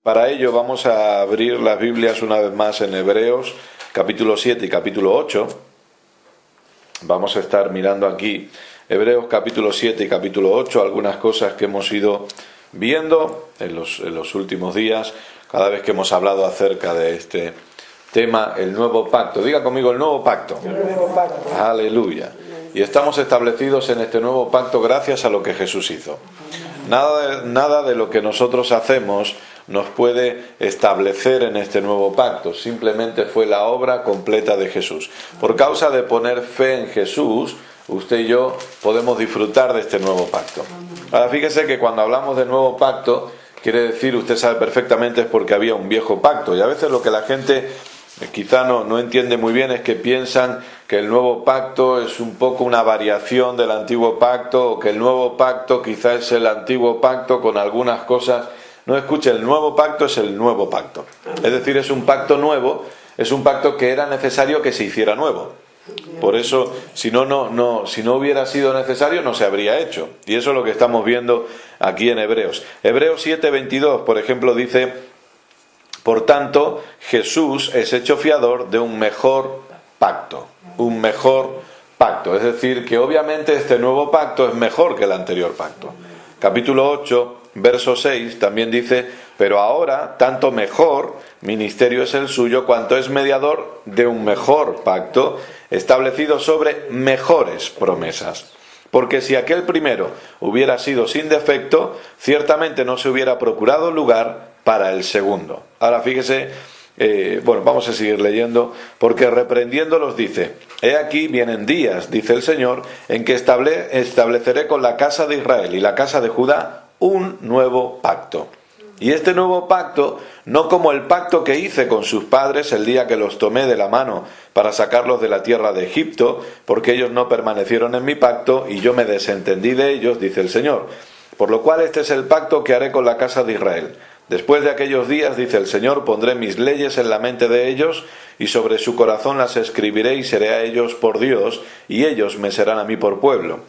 Para ello vamos a abrir las Biblias una vez más en Hebreos, capítulo 7 y capítulo 8. Vamos a estar mirando aquí Hebreos capítulo 7 y capítulo 8, algunas cosas que hemos ido viendo en los últimos días, cada vez que hemos hablado acerca de este tema, el nuevo pacto. Diga conmigo, el nuevo pacto. El nuevo pacto. Aleluya. Y estamos establecidos en este nuevo pacto gracias a lo que Jesús hizo. Nada de lo que nosotros hacemos nos puede establecer en este nuevo pacto. Simplemente fue la obra completa de Jesús. Por causa de poner fe en Jesús, usted y yo podemos disfrutar de este nuevo pacto. Ahora fíjese que cuando hablamos de nuevo pacto, quiere decir, usted sabe perfectamente, es porque había un viejo pacto. Y a veces lo que la gente quizá no entiende muy bien es que piensan que el nuevo pacto es un poco una variación del antiguo pacto, o que el nuevo pacto quizá es el antiguo pacto con algunas cosas. No, escuche, el nuevo pacto es el nuevo pacto. Es decir, es un pacto nuevo, es un pacto que era necesario que se hiciera nuevo. Por eso, si no hubiera sido necesario, no se habría hecho. Y eso es lo que estamos viendo aquí en Hebreos. Hebreos 7:22, por ejemplo, dice: por tanto, Jesús es hecho fiador de un mejor pacto. Un mejor pacto. Es decir, que obviamente este nuevo pacto es mejor que el anterior pacto. Capítulo 8, verso 6, también dice: pero ahora, tanto mejor ministerio es el suyo, cuanto es mediador de un mejor pacto, establecido sobre mejores promesas. Porque si aquel primero hubiera sido sin defecto, ciertamente no se hubiera procurado lugar para el segundo. Ahora fíjese, vamos a seguir leyendo, porque reprendiéndolos dice: he aquí vienen días, dice el Señor, en que estableceré con la casa de Israel y la casa de Judá un nuevo pacto. Y este nuevo pacto, no como el pacto que hice con sus padres el día que los tomé de la mano para sacarlos de la tierra de Egipto, porque ellos no permanecieron en mi pacto y yo me desentendí de ellos, dice el Señor. Por lo cual este es el pacto que haré con la casa de Israel. Después de aquellos días, dice el Señor, pondré mis leyes en la mente de ellos y sobre su corazón las escribiré y seré a ellos por Dios y ellos me serán a mí por pueblo.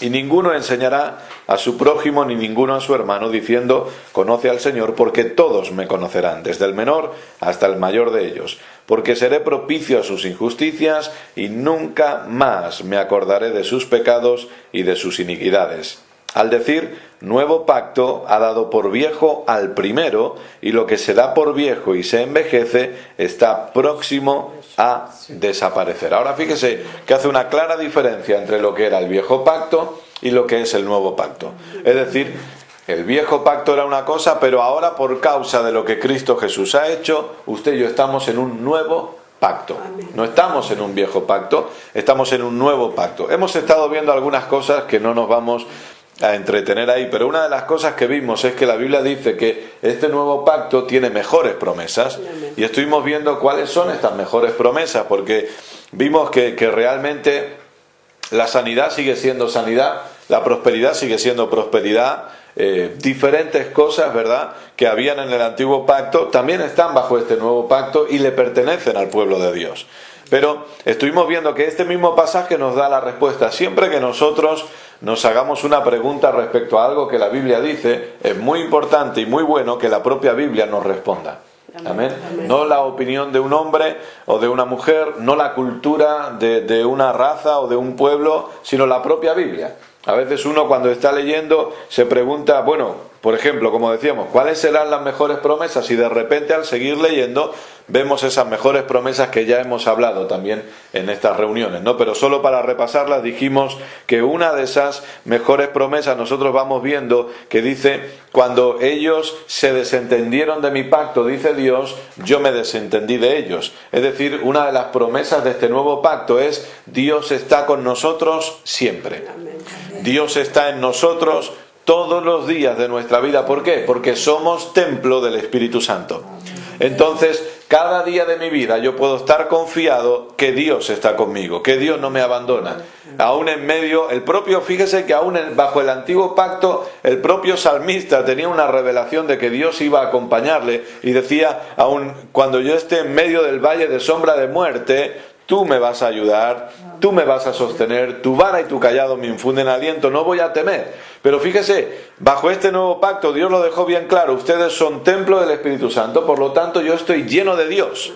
Y ninguno enseñará a su prójimo ni ninguno a su hermano diciendo: conoce al Señor, porque todos me conocerán, desde el menor hasta el mayor de ellos. Porque seré propicio a sus injusticias y nunca más me acordaré de sus pecados y de sus iniquidades. Al decir nuevo pacto, ha dado por viejo al primero, y lo que se da por viejo y se envejece está próximo a desaparecer. Ahora fíjese que hace una clara diferencia entre lo que era el viejo pacto y lo que es el nuevo pacto. Es decir, el viejo pacto era una cosa, pero ahora, por causa de lo que Cristo Jesús ha hecho, usted y yo estamos en un nuevo pacto. No estamos en un viejo pacto, estamos en un nuevo pacto. Hemos estado viendo algunas cosas que no nos vamos a entretener ahí, pero una de las cosas que vimos es que la Biblia dice que este nuevo pacto tiene mejores promesas, y estuvimos viendo cuáles son estas mejores promesas, porque vimos que realmente la sanidad sigue siendo sanidad, la prosperidad sigue siendo prosperidad, diferentes cosas, ¿verdad?, que habían en el antiguo pacto también están bajo este nuevo pacto y le pertenecen al pueblo de Dios. Pero estuvimos viendo que este mismo pasaje nos da la respuesta. Siempre que nosotros nos hagamos una pregunta respecto a algo que la Biblia dice, es muy importante y muy bueno que la propia Biblia nos responda. Amén. No la opinión de un hombre o de una mujer, no la cultura de una raza o de un pueblo, sino la propia Biblia. A veces uno, cuando está leyendo, se pregunta, por ejemplo, como decíamos, ¿cuáles serán las mejores promesas? Y de repente, al seguir leyendo, vemos esas mejores promesas que ya hemos hablado también en estas reuniones, ¿no? Pero solo para repasarlas, dijimos que una de esas mejores promesas nosotros vamos viendo que dice: cuando ellos se desentendieron de mi pacto, dice Dios, yo me desentendí de ellos. Es decir, una de las promesas de este nuevo pacto es: Dios está con nosotros siempre. Dios está en nosotros todos los días de nuestra vida. ¿Por qué? Porque somos templo del Espíritu Santo. Entonces, cada día de mi vida yo puedo estar confiado que Dios está conmigo, que Dios no me abandona. Aún en medio, fíjese que aún bajo el antiguo pacto, el propio salmista tenía una revelación de que Dios iba a acompañarle y decía: aún cuando yo esté en medio del valle de sombra de muerte, tú me vas a ayudar, tú me vas a sostener, tu vara y tu cayado me infunden aliento, no voy a temer. Pero fíjese, bajo este nuevo pacto Dios lo dejó bien claro, ustedes son templo del Espíritu Santo, por lo tanto yo estoy lleno de Dios.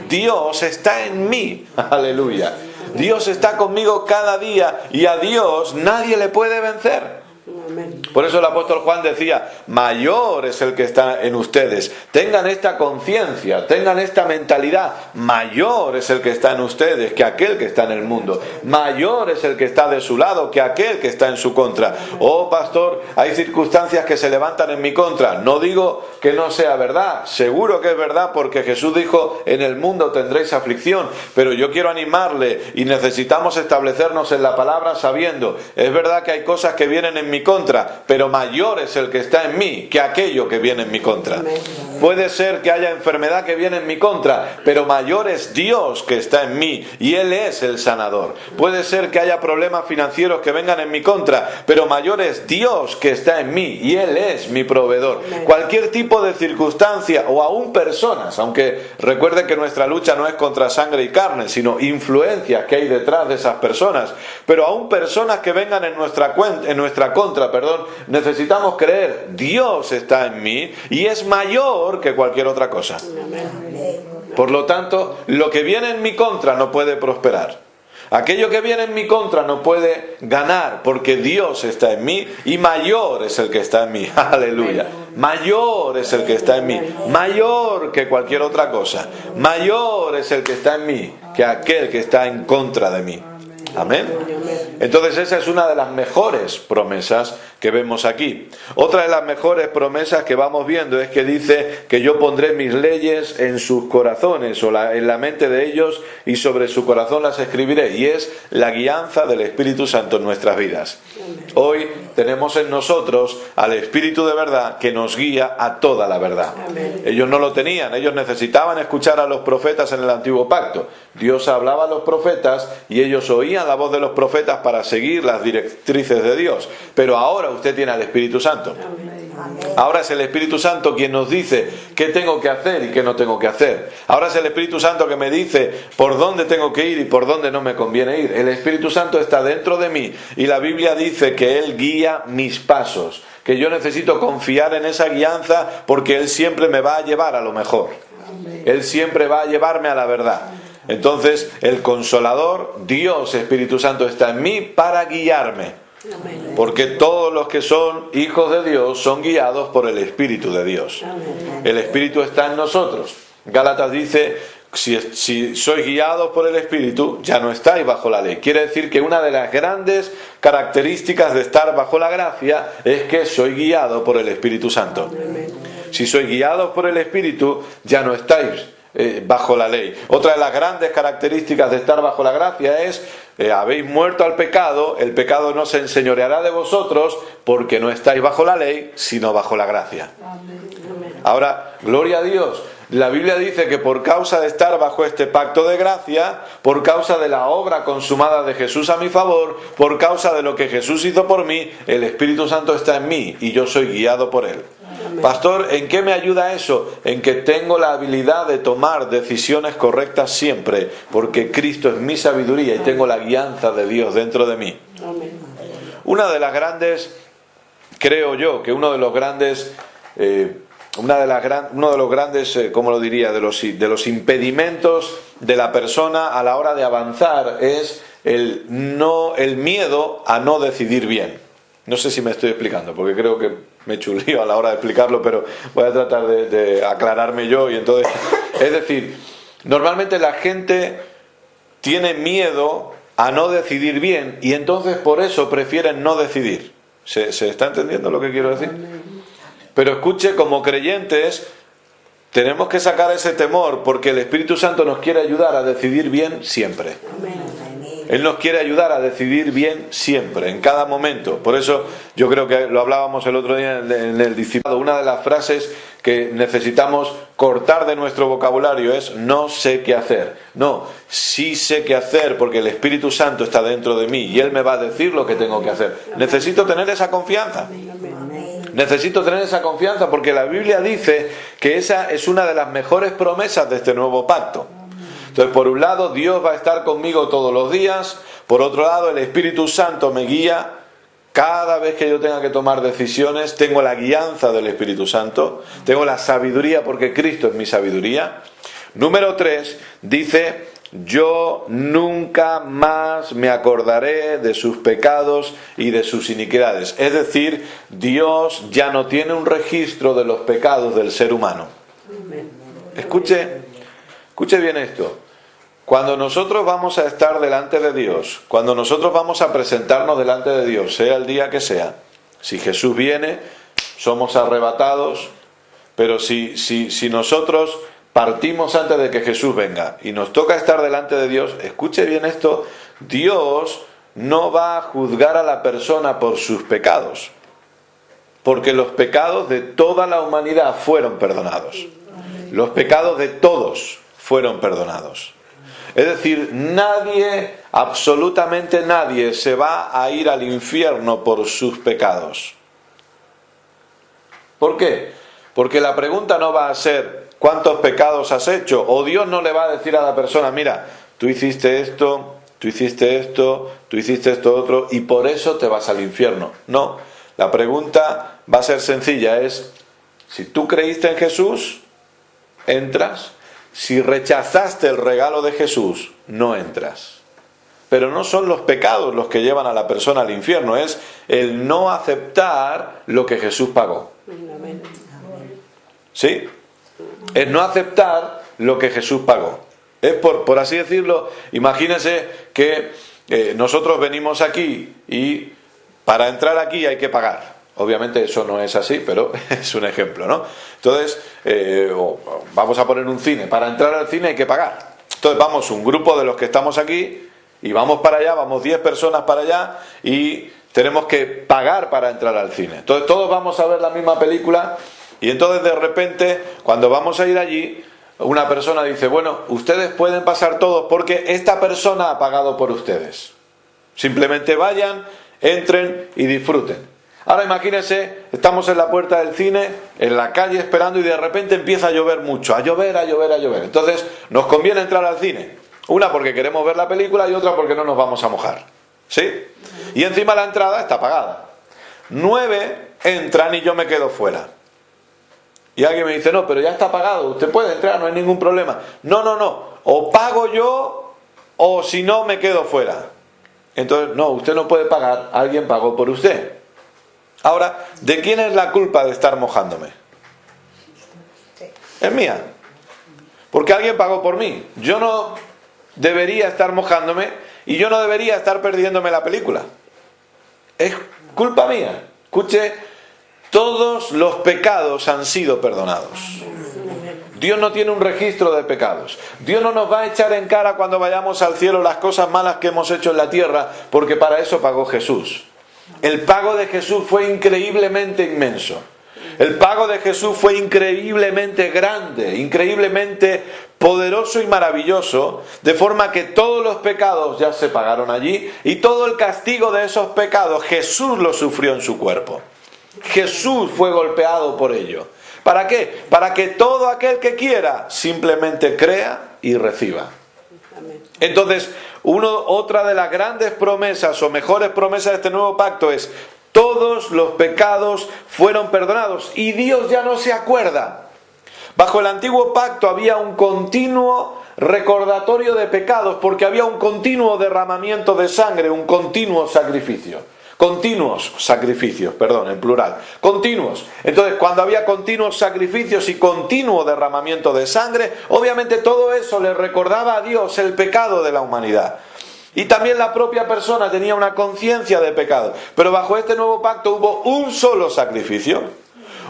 Dios está en mí, aleluya. Dios está conmigo cada día y a Dios nadie le puede vencer. Por eso el apóstol Juan decía, mayor es el que está en ustedes. Tengan esta conciencia, tengan esta mentalidad. Mayor es el que está en ustedes que aquel que está en el mundo. Mayor es el que está de su lado que aquel que está en su contra. Oh pastor, hay circunstancias que se levantan en mi contra. No digo que no sea verdad, seguro que es verdad, porque Jesús dijo, en el mundo tendréis aflicción. Pero yo quiero animarle y necesitamos establecernos en la palabra sabiendo, es verdad que hay cosas que vienen en mi contra, pero mayor es el que está en mí que aquello que viene en mi contra. Puede ser que haya enfermedad que viene en mi contra, pero mayor es Dios que está en mí y Él es el sanador. Puede ser que haya problemas financieros que vengan en mi contra, pero mayor es Dios que está en mí y Él es mi proveedor. Cualquier tipo de circunstancia o aún personas, aunque recuerde que nuestra lucha no es contra sangre y carne, sino influencias que hay detrás de esas personas, pero aún personas que vengan en nuestra contra, necesitamos creer, Dios está en mí y es mayor que cualquier otra cosa. Por lo tanto, lo que viene en mi contra no puede prosperar. Aquello que viene en mi contra no puede ganar, porque Dios está en mí y mayor es el que está en mí. Aleluya. Mayor es el que está en mí. Mayor que cualquier otra cosa. Mayor es el que está en mí que aquel que está en contra de mí. Amén. Entonces esa es una de las mejores promesas que vemos aquí. Otra de las mejores promesas que vamos viendo es que dice que yo pondré mis leyes en sus corazones o en la mente de ellos y sobre su corazón las escribiré. Y es la guianza del Espíritu Santo en nuestras vidas. Hoy tenemos en nosotros al Espíritu de verdad que nos guía a toda la verdad. Ellos no lo tenían, ellos necesitaban escuchar a los profetas en el Antiguo Pacto. Dios hablaba a los profetas y ellos oían la voz de los profetas para seguir las directrices de Dios. Pero ahora usted tiene al Espíritu Santo. Ahora es el Espíritu Santo quien nos dice qué tengo que hacer y qué no tengo que hacer. Ahora es el Espíritu Santo que me dice por dónde tengo que ir y por dónde no me conviene ir. El Espíritu Santo está dentro de mí y la Biblia dice que Él guía mis pasos, que yo necesito confiar en esa guianza porque Él siempre me va a llevar a lo mejor. Él siempre va a llevarme a la verdad. Entonces el Consolador, Dios Espíritu Santo, está en mí para guiarme. Porque todos los que son hijos de Dios son guiados por el Espíritu de Dios. El Espíritu está en nosotros. Gálatas dice, si sois guiados por el Espíritu, ya no estáis bajo la ley. Quiere decir que una de las grandes características de estar bajo la gracia es que soy guiado por el Espíritu Santo. Si sois guiados por el Espíritu, ya no estáis bajo la ley. Otra de las grandes características de estar bajo la gracia es habéis muerto al pecado, el pecado no se enseñoreará de vosotros porque no estáis bajo la ley sino bajo la gracia. Ahora, gloria a Dios, la Biblia dice que por causa de estar bajo este pacto de gracia, por causa de la obra consumada de Jesús a mi favor, por causa de lo que Jesús hizo por mí, el Espíritu Santo está en mí y yo soy guiado por Él. Pastor, ¿en qué me ayuda eso? En que tengo la habilidad de tomar decisiones correctas siempre, porque Cristo es mi sabiduría y tengo la guianza de Dios dentro de mí. Una de las grandes, creo yo, que uno de los grandes, ¿cómo lo diría? De los impedimentos de la persona a la hora de avanzar es el miedo a no decidir bien. No sé si me estoy explicando, porque creo que me he hecho un lío a la hora de explicarlo, pero voy a tratar de aclararme yo. Y entonces, es decir, normalmente la gente tiene miedo a no decidir bien y entonces por eso prefieren no decidir. ¿Se está entendiendo lo que quiero decir? Pero escuche, como creyentes tenemos que sacar ese temor porque el Espíritu Santo nos quiere ayudar a decidir bien siempre. Él nos quiere ayudar a decidir bien siempre, en cada momento. Por eso yo creo que lo hablábamos el otro día en el discipulado. Una de las frases que necesitamos cortar de nuestro vocabulario es no sé qué hacer. No, sí sé qué hacer porque el Espíritu Santo está dentro de mí y Él me va a decir lo que tengo que hacer. Necesito tener esa confianza. Necesito tener esa confianza porque la Biblia dice que esa es una de las mejores promesas de este nuevo pacto. Entonces, por un lado, Dios va a estar conmigo todos los días. Por otro lado, el Espíritu Santo me guía Cada vez que yo tenga que tomar decisiones, tengo la guianza del Espíritu Santo, tengo la sabiduría porque Cristo es mi sabiduría. Número 3, dice, yo nunca más me acordaré de sus pecados y de sus iniquidades. Es decir, Dios ya no tiene un registro de los pecados del ser humano. Escuche bien esto. Cuando nosotros vamos a estar delante de Dios, cuando nosotros vamos a presentarnos delante de Dios, sea el día que sea, si Jesús viene, somos arrebatados, pero si nosotros partimos antes de que Jesús venga y nos toca estar delante de Dios, escuche bien esto, Dios no va a juzgar a la persona por sus pecados, porque los pecados de toda la humanidad fueron perdonados. Los pecados de todos fueron perdonados. Es decir, nadie, absolutamente nadie, se va a ir al infierno por sus pecados. ¿Por qué? Porque la pregunta no va a ser ¿cuántos pecados has hecho? O Dios no le va a decir a la persona, mira, tú hiciste esto, tú hiciste esto, tú hiciste esto otro, y por eso te vas al infierno. No, la pregunta va a ser sencilla, es, si tú creíste en Jesús, entras. Si rechazaste el regalo de Jesús, no entras. Pero no son los pecados los que llevan a la persona al infierno, es el no aceptar lo que Jesús pagó. ¿Sí? Es no aceptar lo que Jesús pagó. Es por así decirlo, imagínense que nosotros venimos aquí y para entrar aquí hay que pagar. Obviamente eso no es así, pero es un ejemplo, ¿no? Entonces, vamos a poner un cine. Para entrar al cine hay que pagar. Entonces vamos un grupo de los que estamos aquí y vamos para allá, vamos 10 personas para allá y tenemos que pagar para entrar al cine. Entonces todos vamos a ver la misma película y entonces de repente, cuando vamos a ir allí, una persona dice, bueno, ustedes pueden pasar todos porque esta persona ha pagado por ustedes. Simplemente vayan, entren y disfruten. Ahora imagínense, estamos en la puerta del cine, en la calle esperando y de repente empieza a llover mucho, a llover. Entonces nos conviene entrar al cine. Una porque queremos ver la película y otra porque no nos vamos a mojar. ¿Sí? Y encima la entrada está pagada. 9 entran y yo me quedo fuera. Y alguien me dice, no, pero ya está pagado, usted puede entrar, no hay ningún problema. No, o pago yo o si no me quedo fuera. Entonces, no, usted no puede pagar, alguien pagó por usted. Ahora, ¿de quién es la culpa de estar mojándome? Es mía. Porque alguien pagó por mí. Yo no debería estar mojándome y yo no debería estar perdiéndome la película. Es culpa mía. Escuche, todos los pecados han sido perdonados. Dios no tiene un registro de pecados. Dios no nos va a echar en cara cuando vayamos al cielo las cosas malas que hemos hecho en la tierra, porque para eso pagó Jesús. El pago de Jesús fue increíblemente inmenso. El pago de Jesús fue increíblemente grande, increíblemente poderoso y maravilloso, de forma que todos los pecados ya se pagaron allí y todo el castigo de esos pecados Jesús lo sufrió en su cuerpo. Jesús fue golpeado por ello. ¿Para qué? Para que todo aquel que quiera simplemente crea y reciba. Entonces, otra de las grandes promesas o mejores promesas de este nuevo pacto es: todos los pecados fueron perdonados y Dios ya no se acuerda. Bajo el antiguo pacto había un continuo recordatorio de pecados porque había un continuo derramamiento de sangre, un continuo sacrificio. Continuos sacrificios, en plural. Continuos. Entonces, cuando había continuos sacrificios y continuo derramamiento de sangre, obviamente todo eso le recordaba a Dios el pecado de la humanidad. Y también la propia persona tenía una conciencia de pecado. Pero bajo este nuevo pacto hubo un solo sacrificio,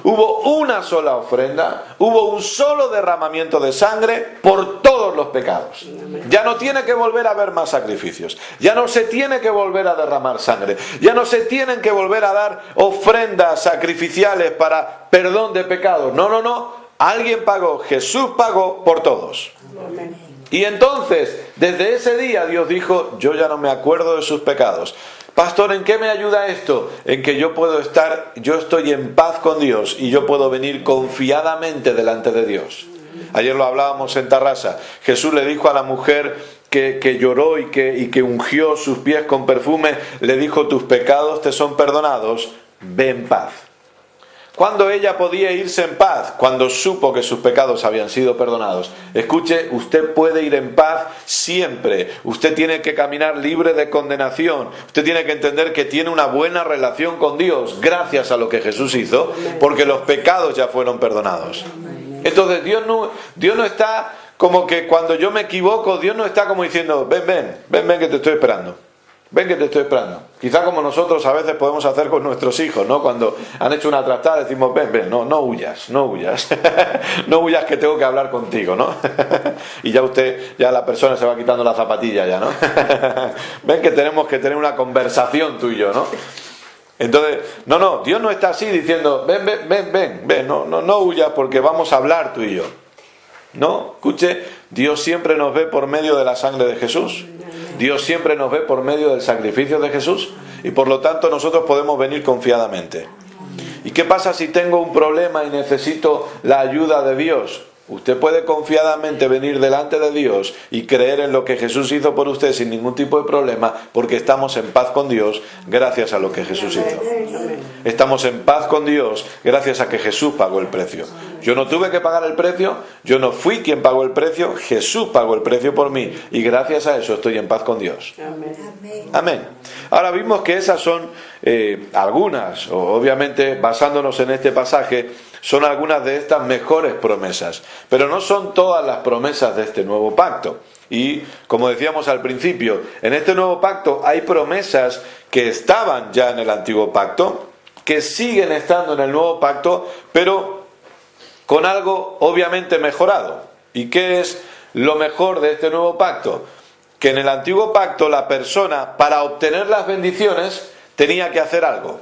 hubo una sola ofrenda, hubo un solo derramamiento de sangre por todos los pecados. Ya no tiene que volver a haber más sacrificios, ya no se tiene que volver a derramar sangre, ya no se tienen que volver a dar ofrendas sacrificiales para perdón de pecados. No, alguien pagó, Jesús pagó por todos. Y entonces, desde ese día Dios dijo: yo ya no me acuerdo de sus pecados. Pastor, ¿en qué me ayuda esto? En que yo estoy en paz con Dios y yo puedo venir confiadamente delante de Dios. Ayer lo hablábamos en Tarrasa. Jesús le dijo a la mujer que lloró y que ungió sus pies con perfume, le dijo: tus pecados te son perdonados, ve en paz. ¿Cuándo ella podía irse en paz? Cuando supo que sus pecados habían sido perdonados. Escuche, usted puede ir en paz siempre. Usted tiene que caminar libre de condenación. Usted tiene que entender que tiene una buena relación con Dios gracias a lo que Jesús hizo, porque los pecados ya fueron perdonados. Entonces Dios no está como que cuando yo me equivoco, Dios no está como diciendo: ven que te estoy esperando. Ven que te estoy esperando. Quizá como nosotros a veces podemos hacer con nuestros hijos, ¿no? Cuando han hecho una trastada decimos: ven, no huyas. No huyas que tengo que hablar contigo, ¿no? Y ya la persona se va quitando la zapatilla ya, ¿no? Ven que tenemos que tener una conversación tú y yo, ¿no? Entonces, no, Dios no está así diciendo: ven, no huyas porque vamos a hablar tú y yo. No, escuche, Dios siempre nos ve por medio de la sangre de Jesús. Dios siempre nos ve por medio del sacrificio de Jesús, y por lo tanto nosotros podemos venir confiadamente. ¿Y qué pasa si tengo un problema y necesito la ayuda de Dios? Usted puede confiadamente venir delante de Dios y creer en lo que Jesús hizo por usted sin ningún tipo de problema, porque estamos en paz con Dios gracias a lo que Jesús hizo. Estamos en paz con Dios gracias a que Jesús pagó el precio. Yo no tuve que pagar el precio, yo no fui quien pagó el precio, Jesús pagó el precio por mí, y gracias a eso estoy en paz con Dios. Amén. Ahora vimos que esas son algunas, obviamente basándonos en este pasaje, son algunas de estas mejores promesas, pero no son todas las promesas de este nuevo pacto. Y como decíamos al principio, en este nuevo pacto hay promesas que estaban ya en el antiguo pacto, que siguen estando en el nuevo pacto, pero con algo obviamente mejorado. ¿Y qué es lo mejor de este nuevo pacto? Que en el antiguo pacto la persona, para obtener las bendiciones, tenía que hacer algo.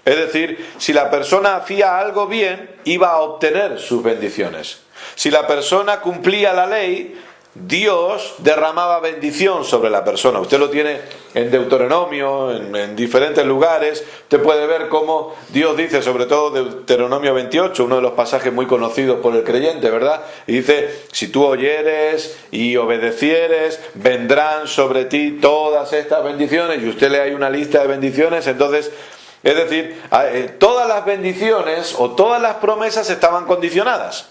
Es decir, si la persona hacía algo bien, iba a obtener sus bendiciones. Si la persona cumplía la ley, Dios derramaba bendición sobre la persona. Usted lo tiene en Deuteronomio, en diferentes lugares. Usted puede ver cómo Dios dice, sobre todo Deuteronomio 28, uno de los pasajes muy conocidos por el creyente, ¿verdad? Y dice: si tú oyeres y obedecieres, vendrán sobre ti todas estas bendiciones. Y usted lee ahí una lista de bendiciones. Entonces, es decir, todas las bendiciones o todas las promesas estaban condicionadas.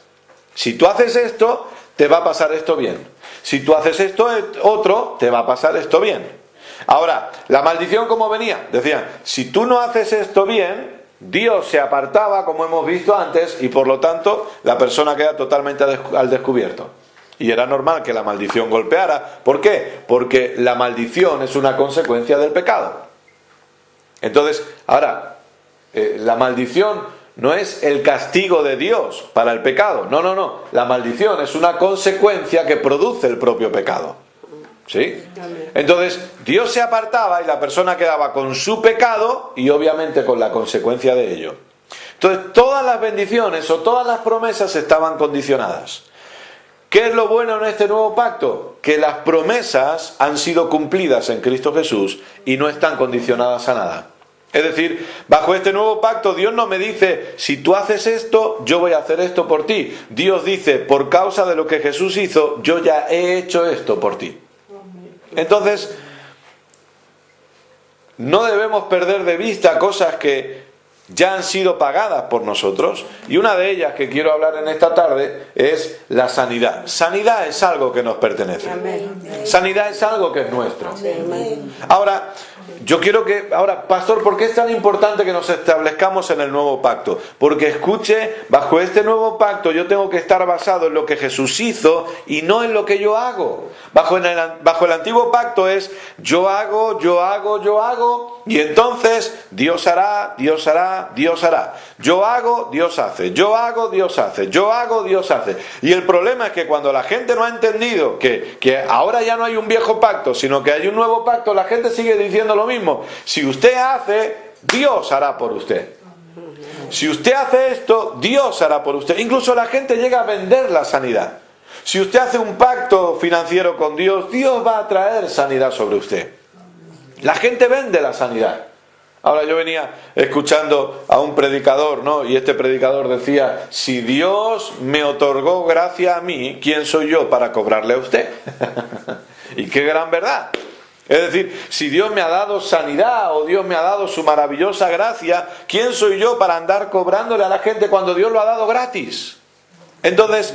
Si tú haces esto, te va a pasar esto bien. Si tú haces esto otro, te va a pasar esto bien. Ahora, la maldición, ¿cómo venía? Decían: si tú no haces esto bien, Dios se apartaba, como hemos visto antes, y por lo tanto la persona queda totalmente al descubierto. Y era normal que la maldición golpeara. ¿Por qué? Porque la maldición es una consecuencia del pecado. Entonces, ahora, la maldición no es el castigo de Dios para el pecado. No. La maldición es una consecuencia que produce el propio pecado. ¿Sí? Entonces, Dios se apartaba y la persona quedaba con su pecado y obviamente con la consecuencia de ello. Entonces, todas las bendiciones o todas las promesas estaban condicionadas. ¿Qué es lo bueno en este nuevo pacto? Que las promesas han sido cumplidas en Cristo Jesús y no están condicionadas a nada. Es decir, bajo este nuevo pacto Dios no me dice: si tú haces esto, yo voy a hacer esto por ti. Dios dice: por causa de lo que Jesús hizo, yo ya he hecho esto por ti. Entonces, no debemos perder de vista cosas que ya han sido pagadas por nosotros, y una de ellas que quiero hablar en esta tarde es la sanidad. Sanidad es algo que nos pertenece. Sanidad es algo que es nuestro. Ahora, pastor, ¿por qué es tan importante que nos establezcamos en el nuevo pacto? Porque escuche, bajo este nuevo pacto yo tengo que estar basado en lo que Jesús hizo y no en lo que yo hago. Bajo el antiguo pacto es yo hago, y entonces Dios hará. Yo hago, Dios hace. Yo hago, Dios hace. Yo hago, Dios hace. Y el problema es que cuando la gente no ha entendido que ahora ya no hay un viejo pacto, sino que hay un nuevo pacto, la gente sigue diciendo lo mismo. Si usted hace, Dios hará por usted. Si usted hace esto, Dios hará por usted. Incluso la gente llega a vender la sanidad. Si usted hace un pacto financiero con Dios, Dios va a traer sanidad sobre usted. La gente vende la sanidad. Ahora yo venía escuchando a un predicador, ¿no? Y este predicador decía: si Dios me otorgó gracia a mí, ¿quién soy yo para cobrarle a usted? Y qué gran verdad. Es decir, si Dios me ha dado sanidad o Dios me ha dado su maravillosa gracia, ¿quién soy yo para andar cobrándole a la gente cuando Dios lo ha dado gratis? Entonces,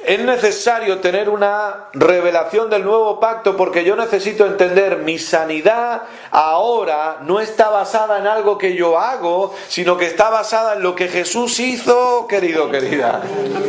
es necesario tener una revelación del nuevo pacto, porque yo necesito entender mi sanidad ahora no está basada en algo que yo hago, sino que está basada en lo que Jesús hizo, querido, querida.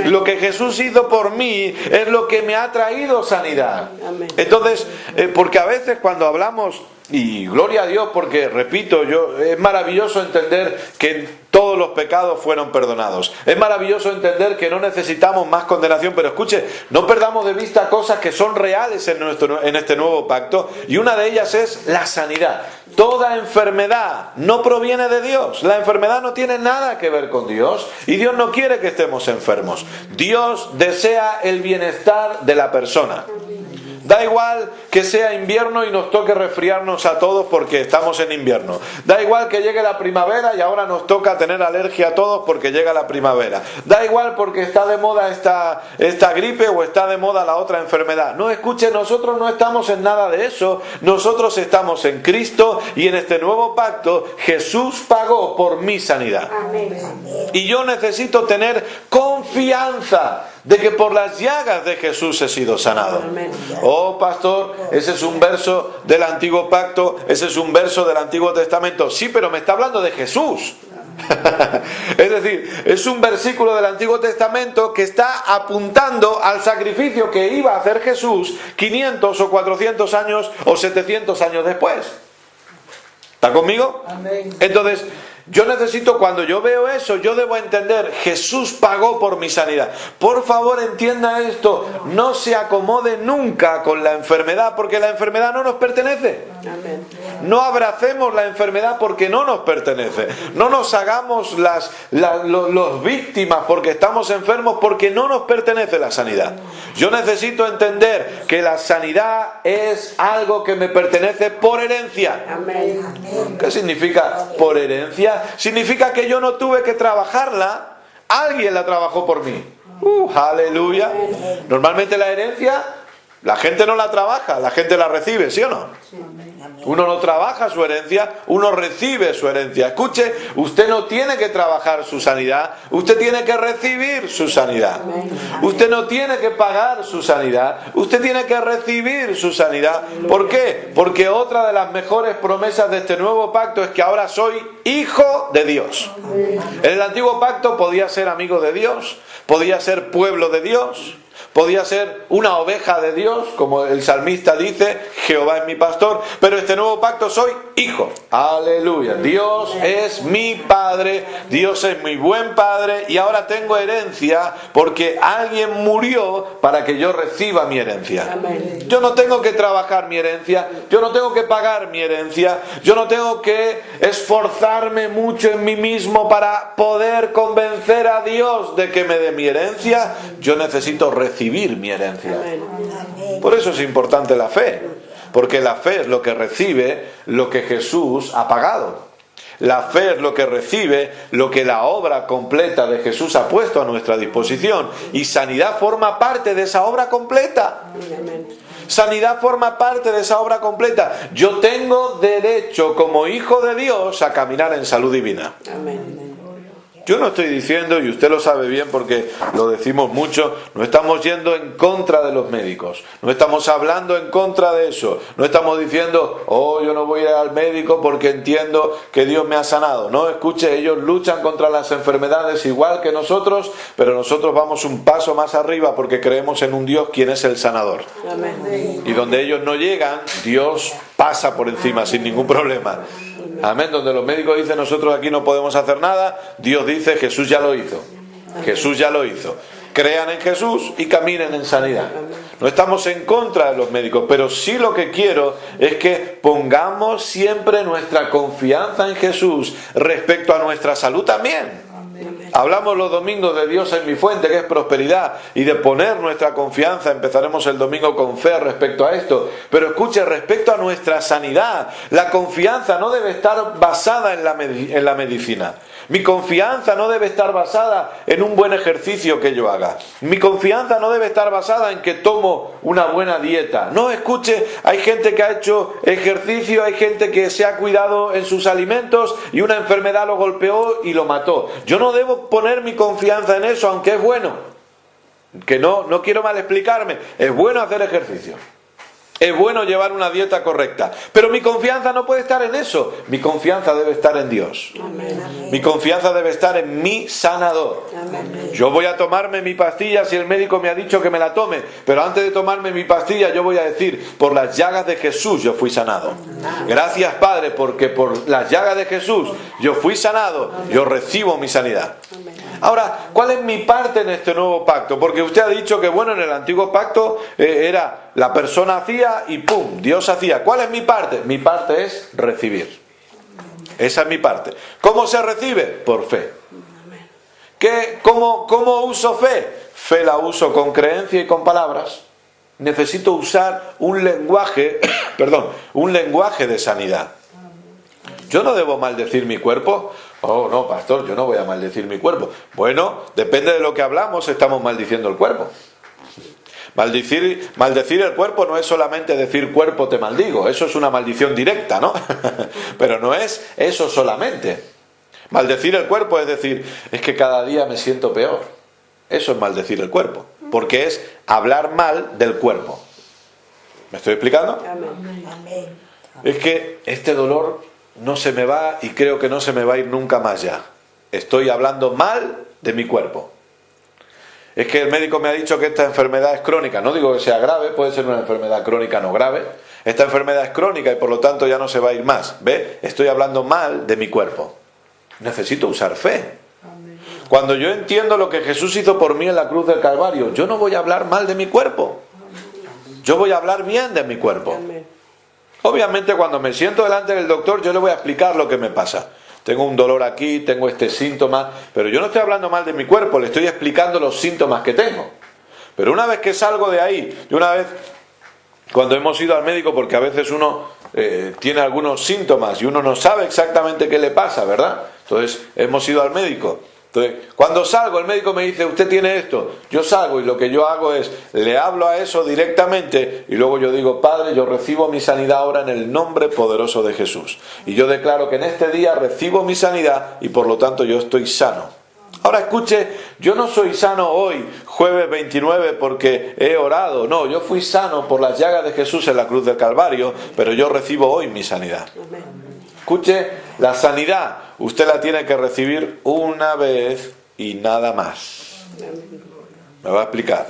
Lo que Jesús hizo por mí es lo que me ha traído sanidad. Entonces, porque a veces cuando hablamos, y gloria a Dios, porque repito, es maravilloso entender que todos los pecados fueron perdonados. Es maravilloso entender que no necesitamos más condenación, pero escuche, no perdamos de vista cosas que son reales en este nuevo pacto, y una de ellas es la sanidad. Toda enfermedad no proviene de Dios. La enfermedad no tiene nada que ver con Dios, y Dios no quiere que estemos enfermos. Dios desea el bienestar de la persona. Da igual que sea invierno y nos toque resfriarnos a todos porque estamos en invierno. Da igual que llegue la primavera y ahora nos toca tener alergia a todos porque llega la primavera. Da igual porque está de moda esta gripe o está de moda la otra enfermedad. No, escuche, nosotros no estamos en nada de eso. Nosotros estamos en Cristo, y en este nuevo pacto Jesús pagó por mi sanidad. Y yo necesito tener confianza de que por las llagas de Jesús he sido sanado. Oh, pastor, ese es un verso del Antiguo Pacto, ese es un verso del Antiguo Testamento. Sí, pero me está hablando de Jesús. Es decir, es un versículo del Antiguo Testamento que está apuntando al sacrificio que iba a hacer Jesús 500 o 400 años o 700 años después. ¿Está conmigo? Amén. Entonces, yo necesito, cuando yo veo eso, yo debo entender, Jesús pagó por mi sanidad. Por favor, entienda esto, no se acomode nunca con la enfermedad, porque la enfermedad no nos pertenece. Amén. No abracemos la enfermedad porque no nos pertenece. No nos hagamos los víctimas porque estamos enfermos, porque no nos pertenece la sanidad. Yo necesito entender que la sanidad es algo que me pertenece por herencia. Amén. ¿Qué significa por herencia? Significa que yo no tuve que trabajarla, alguien la trabajó por mí. Aleluya. Normalmente la herencia, la gente no la trabaja, la gente la recibe, ¿sí o no? Uno no trabaja su herencia, uno recibe su herencia. Escuche, usted no tiene que trabajar su sanidad, usted tiene que recibir su sanidad. Usted no tiene que pagar su sanidad, usted tiene que recibir su sanidad. ¿Por qué? Porque otra de las mejores promesas de este nuevo pacto es que ahora soy hijo de Dios. En el antiguo pacto podía ser amigo de Dios, podía ser pueblo de Dios, podía ser una oveja de Dios, como el salmista dice, Jehová es mi pastor, pero este nuevo pacto soy hijo. Aleluya. Dios es mi padre, Dios es mi buen padre, y ahora tengo herencia porque alguien murió para que yo reciba mi herencia. Yo no tengo que trabajar mi herencia, yo no tengo que pagar mi herencia, yo no tengo que esforzarme mucho en mí mismo para poder convencer a Dios de que me dé mi herencia. Yo necesito recibir mi herencia. Por eso es importante la fe, porque la fe es lo que recibe lo que Jesús ha pagado. La fe es lo que recibe lo que la obra completa de Jesús ha puesto a nuestra disposición, y sanidad forma parte de esa obra completa. Sanidad forma parte de esa obra completa. Yo tengo derecho como hijo de Dios a caminar en salud divina. Yo no estoy diciendo, y usted lo sabe bien porque lo decimos mucho, no estamos yendo en contra de los médicos, no estamos hablando en contra de eso, no estamos diciendo, oh, yo no voy a ir al médico porque entiendo que Dios me ha sanado. No, escuche, ellos luchan contra las enfermedades igual que nosotros, pero nosotros vamos un paso más arriba porque creemos en un Dios quien es el sanador. Amén. Y donde ellos no llegan, Dios pasa por encima sin ningún problema. Amén. Donde los médicos dicen nosotros aquí no podemos hacer nada, Dios dice Jesús ya lo hizo. Jesús ya lo hizo. Crean en Jesús y caminen en sanidad. No estamos en contra de los médicos, pero sí lo que quiero es que pongamos siempre nuestra confianza en Jesús respecto a nuestra salud también. Hablamos los domingos de Dios es mi fuente, que es prosperidad, y de poner nuestra confianza. Empezaremos el domingo con fe respecto a esto. Pero escuche, respecto a nuestra sanidad, la confianza no debe estar basada en la medicina. Mi confianza no debe estar basada en un buen ejercicio que yo haga. Mi confianza no debe estar basada en que tomo una buena dieta. No, escuche, hay gente que ha hecho ejercicio, hay gente que se ha cuidado en sus alimentos y una enfermedad lo golpeó y lo mató. Yo no debo poner mi confianza en eso, aunque es bueno. Que no quiero mal explicarme. Es bueno hacer ejercicio. Es bueno llevar una dieta correcta, pero mi confianza no puede estar en eso. Mi confianza debe estar en Dios. Amén. Mi confianza debe estar en mi sanador. Amén. Yo voy a tomarme mi pastilla si el médico me ha dicho que me la tome, pero antes de tomarme mi pastilla yo voy a decir, por las llagas de Jesús yo fui sanado. Gracias, Padre, porque por las llagas de Jesús yo fui sanado, yo recibo mi sanidad. Ahora, ¿cuál es mi parte en este nuevo pacto? Porque usted ha dicho que, bueno, en el antiguo pacto era la persona hacía y ¡pum! Dios hacía. ¿Cuál es mi parte? Mi parte es recibir. Esa es mi parte. ¿Cómo se recibe? Por fe. ¿Cómo uso fe? Fe la uso con creencia y con palabras. Necesito usar un lenguaje, un lenguaje de sanidad. ¿Yo no debo maldecir mi cuerpo? Oh, no, pastor, yo no voy a maldecir mi cuerpo. Bueno, depende de lo que hablamos, estamos maldiciendo el cuerpo. Maldecir el cuerpo no es solamente decir cuerpo te maldigo, eso es una maldición directa, ¿no? Pero no es eso solamente. Maldecir el cuerpo es decir, es que cada día me siento peor. Eso es maldecir el cuerpo, porque es hablar mal del cuerpo. ¿Me estoy explicando? Amén. Es que este dolor no se me va y creo que no se me va a ir nunca más ya. Estoy hablando mal de mi cuerpo. Es que el médico me ha dicho que esta enfermedad es crónica. No digo que sea grave, puede ser una enfermedad crónica no grave. Esta enfermedad es crónica y por lo tanto ya no se va a ir más. ¿Ve? Estoy hablando mal de mi cuerpo. Necesito usar fe. Cuando yo entiendo lo que Jesús hizo por mí en la cruz del Calvario, yo no voy a hablar mal de mi cuerpo. Yo voy a hablar bien de mi cuerpo. Obviamente cuando me siento delante del doctor yo le voy a explicar lo que me pasa. Tengo un dolor aquí, tengo este síntoma, pero yo no estoy hablando mal de mi cuerpo, le estoy explicando los síntomas que tengo. Pero una vez que salgo de ahí, y una vez cuando hemos ido al médico, porque a veces uno tiene algunos síntomas y uno no sabe exactamente qué le pasa, ¿verdad? Entonces hemos ido al médico. Entonces, cuando salgo, el médico me dice, usted tiene esto. Yo salgo y lo que yo hago es, le hablo a eso directamente y luego yo digo, Padre, yo recibo mi sanidad ahora en el nombre poderoso de Jesús. Y yo declaro que en este día recibo mi sanidad y por lo tanto yo estoy sano. Ahora escuche, yo no soy sano hoy, jueves 29, porque he orado. No, yo fui sano por las llagas de Jesús en la cruz del Calvario, pero yo recibo hoy mi sanidad. Escuche, la sanidad usted la tiene que recibir una vez y nada más. Me va a explicar,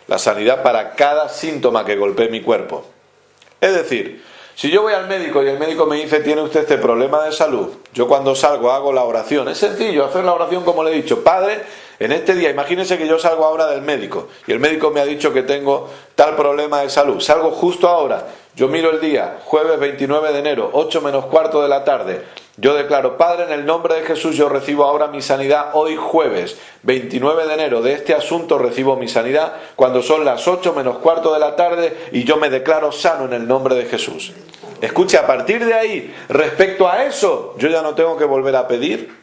la sanidad para cada síntoma que golpee mi cuerpo. Es decir, si yo voy al médico y el médico me dice, tiene usted este problema de salud, yo cuando salgo hago la oración. Es sencillo, hacer la oración como le he dicho. Padre, en este día, imagínense que yo salgo ahora del médico y el médico me ha dicho que tengo tal problema de salud. Salgo justo ahora. Yo miro el día, jueves 29 de enero, 8 menos cuarto de la tarde. Yo declaro, Padre, en el nombre de Jesús, yo recibo ahora mi sanidad hoy jueves 29 de enero. De este asunto recibo mi sanidad cuando son las 8 menos cuarto de la tarde y yo me declaro sano en el nombre de Jesús. Escuche, a partir de ahí, respecto a eso, yo ya no tengo que volver a pedir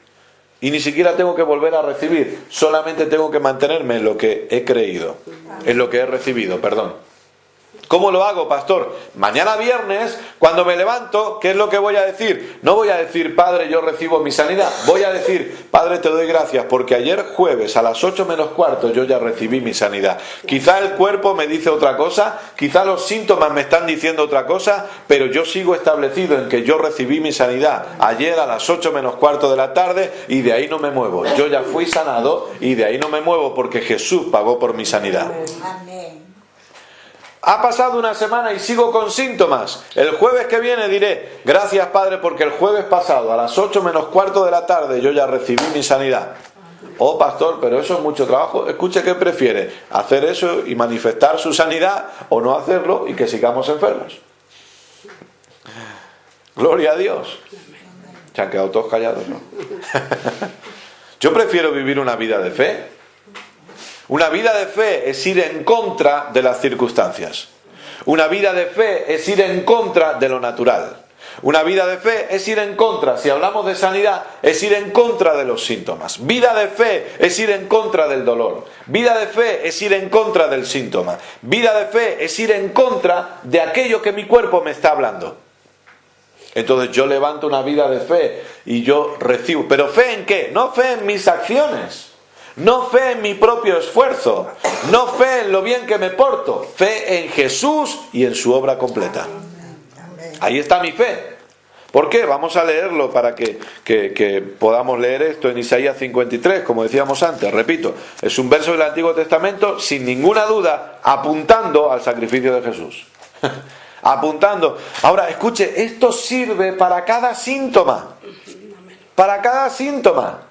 y ni siquiera tengo que volver a recibir. Solamente tengo que mantenerme en lo que he creído, en lo que he recibido, perdón. ¿Cómo lo hago, pastor? Mañana viernes, cuando me levanto, ¿qué es lo que voy a decir? No voy a decir, Padre, yo recibo mi sanidad. Voy a decir, Padre, te doy gracias, porque ayer jueves a las 8 menos cuarto yo ya recibí mi sanidad. Quizá el cuerpo me dice otra cosa, quizá los síntomas me están diciendo otra cosa, pero yo sigo establecido en que yo recibí mi sanidad ayer a las 8 menos cuarto de la tarde y de ahí no me muevo. Yo ya fui sanado y de ahí no me muevo porque Jesús pagó por mi sanidad. Amén. Ha pasado una semana y sigo con síntomas. El jueves que viene diré, gracias Padre, porque el jueves pasado a las 8 menos cuarto de la tarde yo ya recibí mi sanidad. Oh pastor, pero eso es mucho trabajo. Escuche, ¿qué prefiere? ¿Hacer eso y manifestar su sanidad o no hacerlo y que sigamos enfermos? Gloria a Dios. Se han quedado todos callados, ¿no? Yo prefiero vivir una vida de fe. Una vida de fe es ir en contra de las circunstancias. Una vida de fe es ir en contra de lo natural. Una vida de fe es ir en contra, si hablamos de sanidad, es ir en contra de los síntomas. Vida de fe es ir en contra del dolor. Vida de fe es ir en contra del síntoma. Vida de fe es ir en contra de aquello que mi cuerpo me está hablando. Entonces yo levanto una vida de fe y yo recibo. ¿Pero fe en qué? No fe en mis acciones. No fe en mi propio esfuerzo. No fe en lo bien que me porto. Fe en Jesús y en su obra completa. Ahí está mi fe. ¿Por qué? Vamos a leerlo para que podamos leer esto en Isaías 53, como decíamos antes. Repito, es un verso del Antiguo Testamento, sin ninguna duda, apuntando al sacrificio de Jesús. Apuntando. Ahora, escuche, esto sirve para cada síntoma. Para cada síntoma.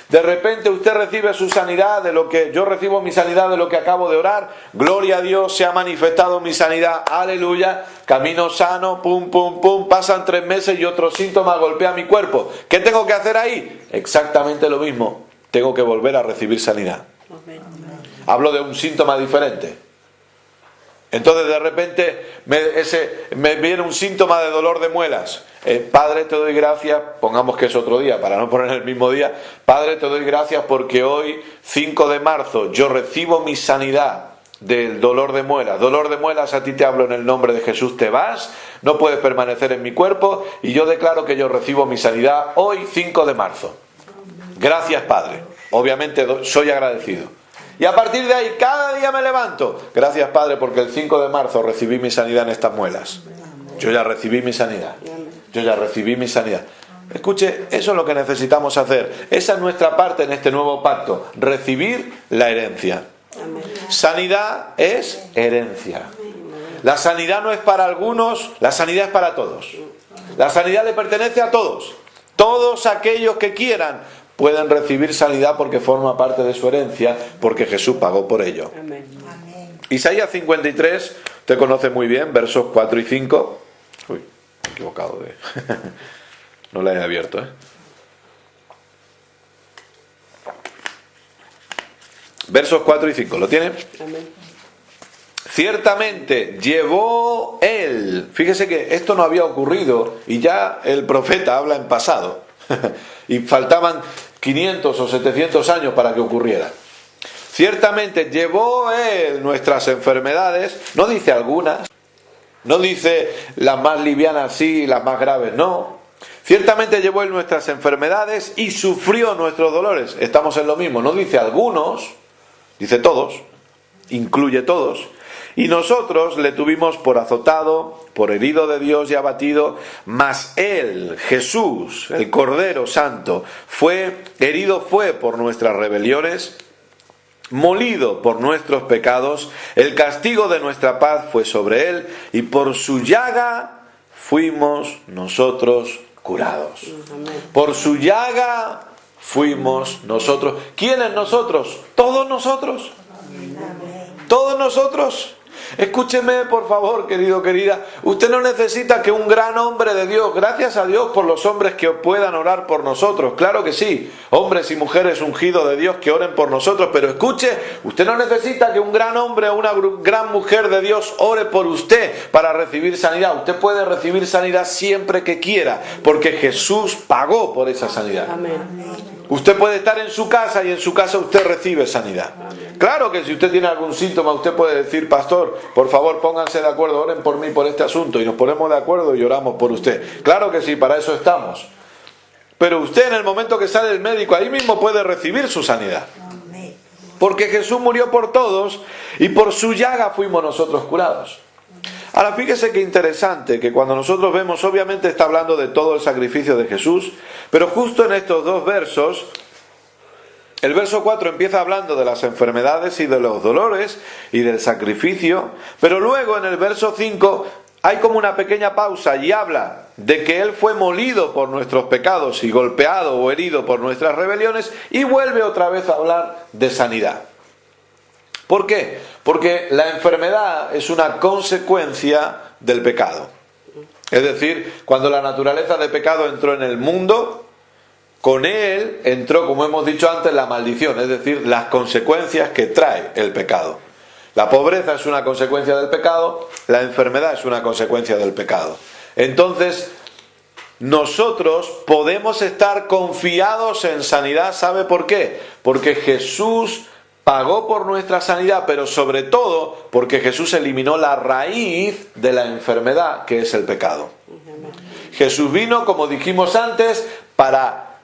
De repente usted recibe su sanidad de lo que yo recibo mi sanidad de lo que acabo de orar. Gloria a Dios, se ha manifestado mi sanidad. Aleluya. Camino sano, pum, pum, pum. Pasan 3 meses y otro síntoma golpea mi cuerpo. ¿Qué tengo que hacer ahí? Exactamente lo mismo. Tengo que volver a recibir sanidad. Hablo de un síntoma diferente. Entonces de repente me viene un síntoma de dolor de muelas. Padre, te doy gracias, pongamos que es otro día para no poner el mismo día. Padre, te doy gracias porque hoy 5 de marzo yo recibo mi sanidad del dolor de muelas. Dolor de muelas, a ti te hablo en el nombre de Jesús, te vas, no puedes permanecer en mi cuerpo y yo declaro que yo recibo mi sanidad hoy 5 de marzo. Gracias, Padre. Obviamente soy agradecido. Y a partir de ahí, cada día me levanto. Gracias, Padre, porque el 5 de marzo recibí mi sanidad en estas muelas. Yo ya recibí mi sanidad. Yo ya recibí mi sanidad. Escuche, eso es lo que necesitamos hacer. Esa es nuestra parte en este nuevo pacto. Recibir la herencia. Sanidad es herencia. La sanidad no es para algunos, la sanidad es para todos. La sanidad le pertenece a todos. Todos aquellos que quieran pueden recibir sanidad porque forma parte de su herencia, porque Jesús pagó por ello. Amén. Isaías 53, usted conoce muy bien, versos 4 y 5. Uy, me he equivocado de... No la he abierto, Versos 4 y 5, ¿lo tiene? Amén. Ciertamente llevó él. Fíjese que esto no había ocurrido y ya el profeta habla en pasado. Y faltaban 500 o 700 años para que ocurriera. Ciertamente llevó él nuestras enfermedades, no dice algunas, no dice las más livianas sí y las más graves, no. Ciertamente llevó él nuestras enfermedades y sufrió nuestros dolores. Estamos en lo mismo, no dice algunos, dice todos, incluye todos. Y nosotros le tuvimos por azotado, por herido de Dios y abatido, mas él, Jesús, el Cordero Santo, herido fue por nuestras rebeliones, molido por nuestros pecados, el castigo de nuestra paz fue sobre él, y por su llaga fuimos nosotros curados. Por su llaga fuimos nosotros. ¿Quiénes nosotros? Todos nosotros. Todos nosotros. Escúcheme, por favor, querido, querida. Usted no necesita que un gran hombre de Dios, gracias a Dios por los hombres que puedan orar por nosotros, claro que sí, hombres y mujeres ungidos de Dios que oren por nosotros, pero escuche, usted no necesita que un gran hombre o una gran mujer de Dios ore por usted para recibir sanidad. Usted puede recibir sanidad siempre que quiera, porque Jesús pagó por esa sanidad. Amén. Usted puede estar en su casa y en su casa usted recibe sanidad. Claro que si usted tiene algún síntoma, usted puede decir, pastor, por favor pónganse de acuerdo, oren por mí por este asunto, y nos ponemos de acuerdo y oramos por usted. Claro que sí, para eso estamos. Pero usted en el momento que sale del médico, ahí mismo puede recibir su sanidad. Porque Jesús murió por todos y por su llaga fuimos nosotros curados. Ahora fíjese qué interesante que cuando nosotros vemos, obviamente está hablando de todo el sacrificio de Jesús, pero justo en estos dos versos, el verso 4 empieza hablando de las enfermedades y de los dolores y del sacrificio, pero luego en el verso 5 hay como una pequeña pausa y habla de que Él fue molido por nuestros pecados y golpeado o herido por nuestras rebeliones, y vuelve otra vez a hablar de sanidad. ¿Por qué? Porque la enfermedad es una consecuencia del pecado. Es decir, cuando la naturaleza de pecado entró en el mundo, con él entró, como hemos dicho antes, la maldición, es decir, las consecuencias que trae el pecado. La pobreza es una consecuencia del pecado, la enfermedad es una consecuencia del pecado. Entonces, nosotros podemos estar confiados en sanidad. ¿Sabe por qué? Porque Jesús pagó por nuestra sanidad, pero sobre todo porque Jesús eliminó la raíz de la enfermedad, que es el pecado. Jesús vino, como dijimos antes, para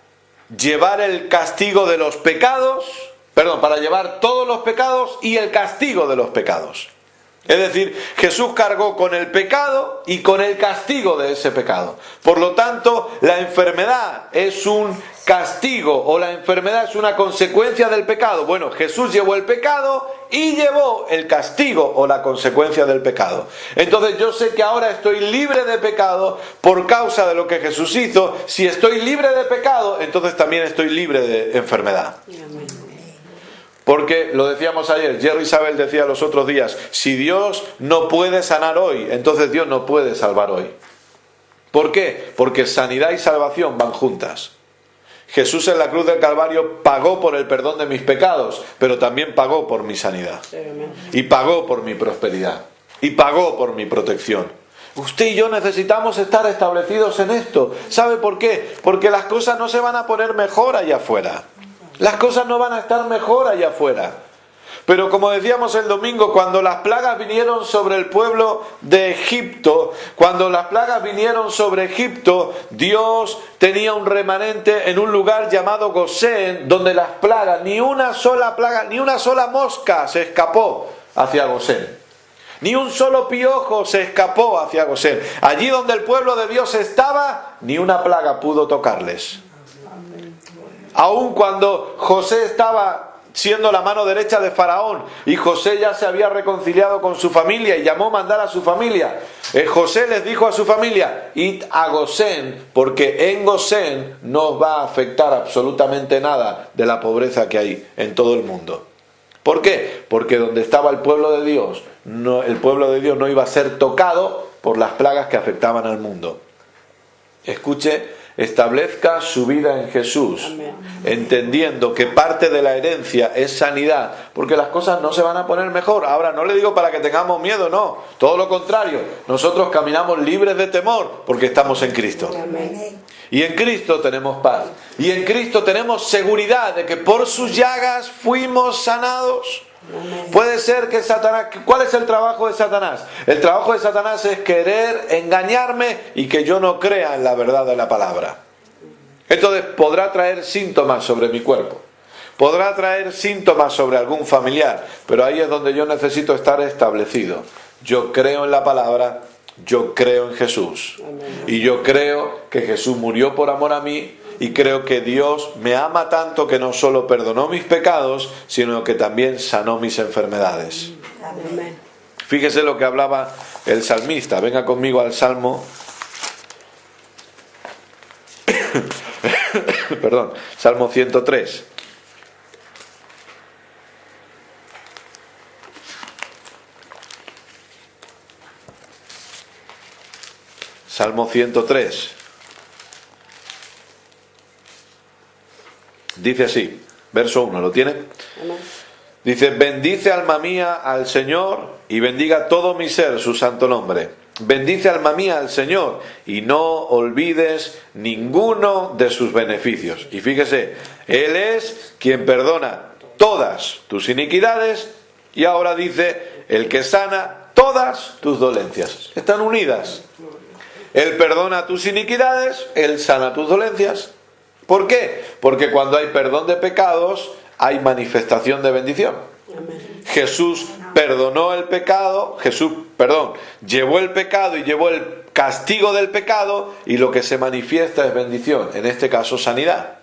llevar el castigo de los pecados, para llevar todos los pecados y el castigo de los pecados. Es decir, Jesús cargó con el pecado y con el castigo de ese pecado. Por lo tanto, la enfermedad es un castigo o la enfermedad es una consecuencia del pecado. Bueno, Jesús llevó el pecado y llevó el castigo o la consecuencia del pecado. Entonces yo sé que ahora estoy libre de pecado por causa de lo que Jesús hizo. Si estoy libre de pecado, entonces también estoy libre de enfermedad. Porque, lo decíamos ayer, Jerry Isabel decía los otros días, si Dios no puede sanar hoy, entonces Dios no puede salvar hoy. ¿Por qué? Porque sanidad y salvación van juntas. Jesús en la cruz del Calvario pagó por el perdón de mis pecados, pero también pagó por mi sanidad. Y pagó por mi prosperidad. Y pagó por mi protección. Usted y yo necesitamos estar establecidos en esto. ¿Sabe por qué? Porque las cosas no se van a poner mejor allá afuera. Las cosas no van a estar mejor allá afuera. Pero como decíamos el domingo, cuando las plagas vinieron sobre el pueblo de Egipto, Dios tenía un remanente en un lugar llamado Gosén, donde las plagas, ni una sola plaga, ni una sola mosca se escapó hacia Gosén. Ni un solo piojo se escapó hacia Gosén. Allí donde el pueblo de Dios estaba, ni una plaga pudo tocarles. Aun cuando José estaba siendo la mano derecha de Faraón y José ya se había reconciliado con su familia y llamó a mandar a su familia, José les dijo a su familia: id a Gosén, porque en Gosén no os va a afectar absolutamente nada de la pobreza que hay en todo el mundo. ¿Por qué? Porque donde estaba el pueblo de Dios no iba a ser tocado por las plagas que afectaban al mundo. Escuche, establezca su vida en Jesús, entendiendo que parte de la herencia es sanidad, porque las cosas no se van a poner mejor. Ahora, no le digo para que tengamos miedo, no, todo lo contrario, nosotros caminamos libres de temor porque estamos en Cristo. Y en Cristo tenemos paz, y en Cristo tenemos seguridad de que por sus llagas fuimos sanados. Puede ser que Satanás... ¿Cuál es el trabajo de Satanás? El trabajo de Satanás es querer engañarme y que yo no crea en la verdad de la palabra. Entonces podrá traer síntomas sobre mi cuerpo, podrá traer síntomas sobre algún familiar, pero ahí es donde yo necesito estar establecido. Yo creo en la palabra, yo creo en Jesús. Y yo creo que Jesús murió por amor a mí. Y creo que Dios me ama tanto que no solo perdonó mis pecados, sino que también sanó mis enfermedades. Amén. Fíjese lo que hablaba el salmista. Venga conmigo al Salmo. Perdón, Salmo 103. Salmo 103. Dice así, verso 1, ¿lo tiene? Amén. Dice: bendice alma mía al Señor y bendiga todo mi ser su santo nombre. Bendice alma mía al Señor y no olvides ninguno de sus beneficios. Y fíjese, Él es quien perdona todas tus iniquidades y ahora dice, el que sana todas tus dolencias. Están unidas. Él perdona tus iniquidades, Él sana tus dolencias. ¿Por qué? Porque cuando hay perdón de pecados, hay manifestación de bendición. Amén. Jesús perdonó el pecado, llevó el pecado y llevó el castigo del pecado, y lo que se manifiesta es bendición, en este caso sanidad.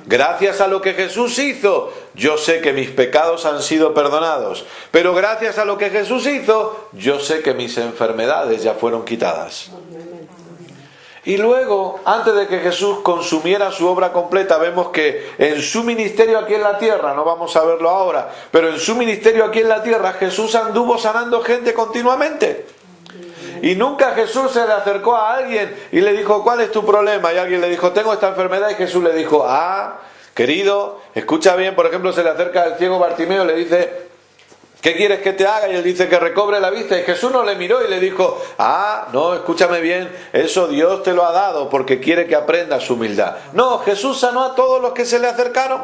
Gracias a lo que Jesús hizo, yo sé que mis pecados han sido perdonados, pero gracias a lo que Jesús hizo, yo sé que mis enfermedades ya fueron quitadas. Y luego, antes de que Jesús consumiera su obra completa, vemos que en su ministerio aquí en la tierra, no vamos a verlo ahora, pero en su ministerio aquí en la tierra, Jesús anduvo sanando gente continuamente. Y nunca Jesús se le acercó a alguien y le dijo, ¿cuál es tu problema? Y alguien le dijo, tengo esta enfermedad, y Jesús le dijo, querido, escucha bien. Por ejemplo, se le acerca al ciego Bartimeo y le dice, ¿Qué quieres que te haga? Y él dice que recobre la vista. Y Jesús no le miró y le dijo, no, escúchame bien, eso Dios te lo ha dado porque quiere que aprendas su humildad. No, Jesús sanó a todos los que se le acercaron.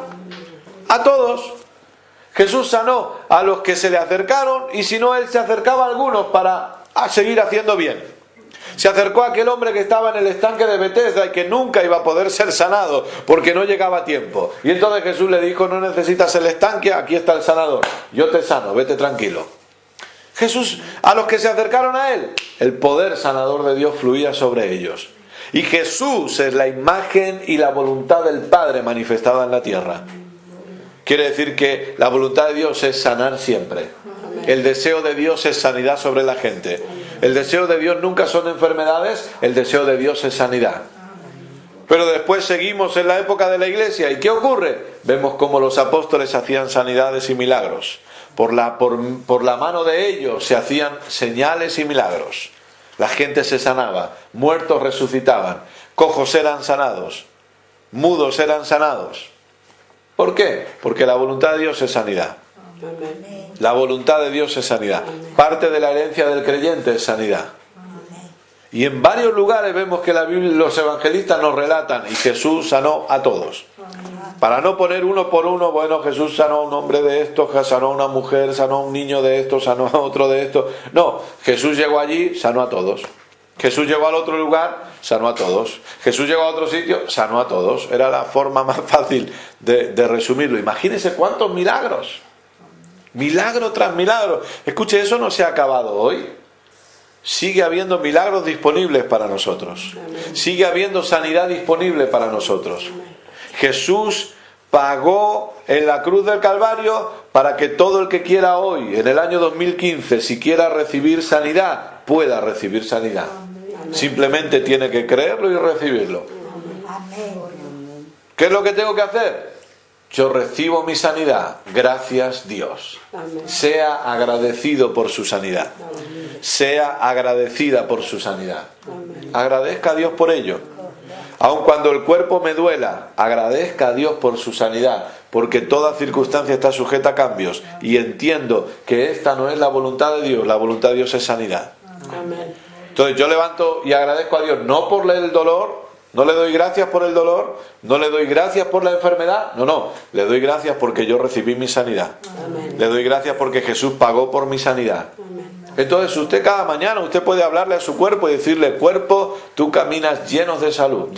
A todos. Jesús sanó a los que se le acercaron y si no, él se acercaba a algunos para seguir haciendo bien. Se acercó a aquel hombre que estaba en el estanque de Betesda y que nunca iba a poder ser sanado porque no llegaba a tiempo. Y entonces Jesús le dijo, no necesitas el estanque, aquí está el sanador. Yo te sano, vete tranquilo. Jesús, a los que se acercaron a él, el poder sanador de Dios fluía sobre ellos. Y Jesús es la imagen y la voluntad del Padre manifestada en la tierra. Quiere decir que la voluntad de Dios es sanar siempre. El deseo de Dios es sanidad sobre la gente. El deseo de Dios nunca son enfermedades, el deseo de Dios es sanidad. Pero después seguimos en la época de la iglesia. ¿Y qué ocurre? Vemos cómo los apóstoles hacían sanidades y milagros. Por la mano de ellos se hacían señales y milagros. La gente se sanaba, muertos resucitaban, cojos eran sanados, mudos eran sanados. ¿Por qué? Porque la voluntad de Dios es sanidad. La voluntad de Dios es sanidad. Parte de la herencia del creyente es sanidad. Y en varios lugares vemos que la Biblia, los evangelistas nos relatan y Jesús sanó a todos. Para no poner uno por uno, bueno, Jesús sanó a un hombre de esto, sanó a una mujer, sanó a un niño de esto, sanó a otro de esto. No, Jesús llegó allí, sanó a todos. Jesús llegó al otro lugar, sanó a todos. Jesús llegó a otro sitio, sanó a todos. Era la forma más fácil de resumirlo. Imagínense cuántos milagros. Milagro tras milagro. Escuche, eso no se ha acabado hoy. Sigue habiendo milagros disponibles para nosotros. Sigue habiendo sanidad disponible para nosotros. Jesús pagó en la cruz del Calvario para que todo el que quiera hoy, en el año 2015, si quiera recibir sanidad, pueda recibir sanidad. Simplemente tiene que creerlo y recibirlo. ¿Qué es lo que tengo que hacer? Yo recibo mi sanidad, gracias Dios. Sea agradecido por su sanidad. Sea agradecida por su sanidad. Agradezca a Dios por ello. Aun cuando el cuerpo me duela, agradezca a Dios por su sanidad, porque toda circunstancia está sujeta a cambios. Y entiendo que esta no es la voluntad de Dios, la voluntad de Dios es sanidad. Entonces yo levanto y agradezco a Dios, no por el dolor. No le doy gracias por el dolor, no le doy gracias por la enfermedad, no, le doy gracias porque yo recibí mi sanidad. Le doy gracias porque Jesús pagó por mi sanidad. Entonces usted cada mañana, usted puede hablarle a su cuerpo y decirle, cuerpo, tú caminas lleno de salud.